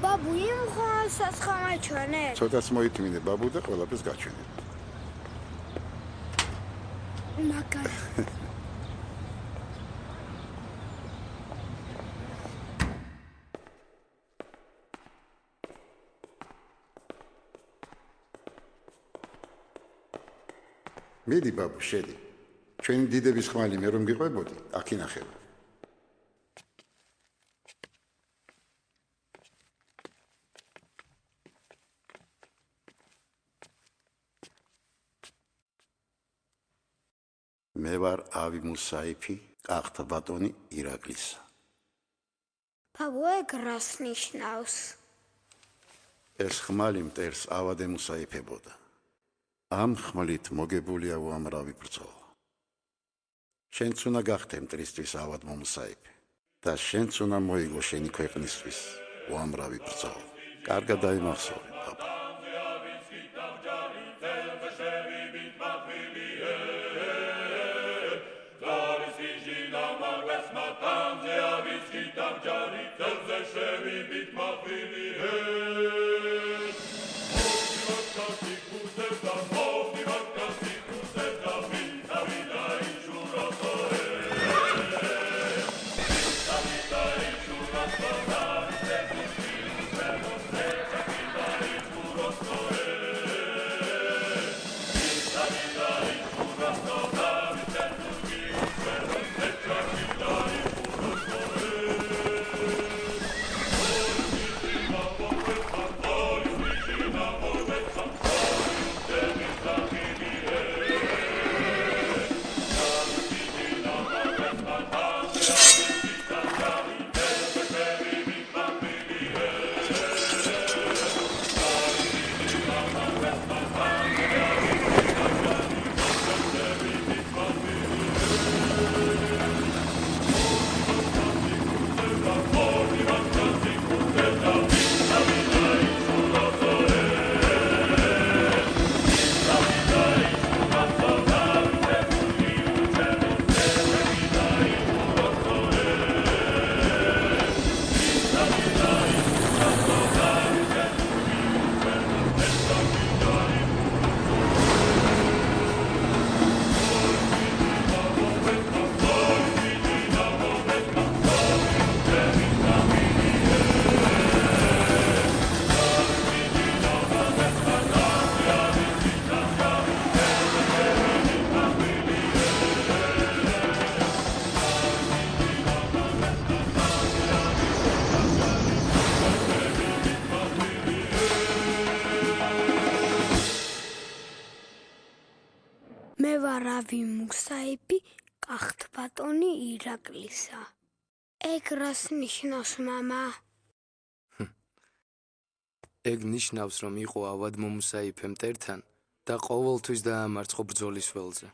ბაბუ იმ ხანსაც ხამაჩვენე. ცოტაც მოითმინე ბაბუ და ყველაფერს გაჩვენე. მაგარ. მედი ბაბუ, შედი. ჩვენი დიდების ხმალი მე რომ გიყვებოდი, აქ ინახება. მე ვარ ავი მუსაიფი, კახთა ბატონი ირაკლისა. ბაბუ, ეგ რას ნიშნავს? ეს ხმალი მტერს ავადე მუსაიფებოდა. ამ ხმლით მოგებულია უამრავი ბრძოლა. შენც უნდა გახდე მტრისთვის ავად მომსაიფე და შენც უნდა მოიგო შენი ქვეყნისთვის უამრავი ბრძოლა. კარგად დაიმახსოვრე, ბაბა. მე ვარ ავი მუსაიფი, კახთა ბატონი ირაკლისა. ეგ რას ნიშნავს, მამა? ეგ ნიშნავს, რომ იყო ავად მომსაიფე მტერთან და ყოველთვის დაამარცხო ბრძოლის ველზე.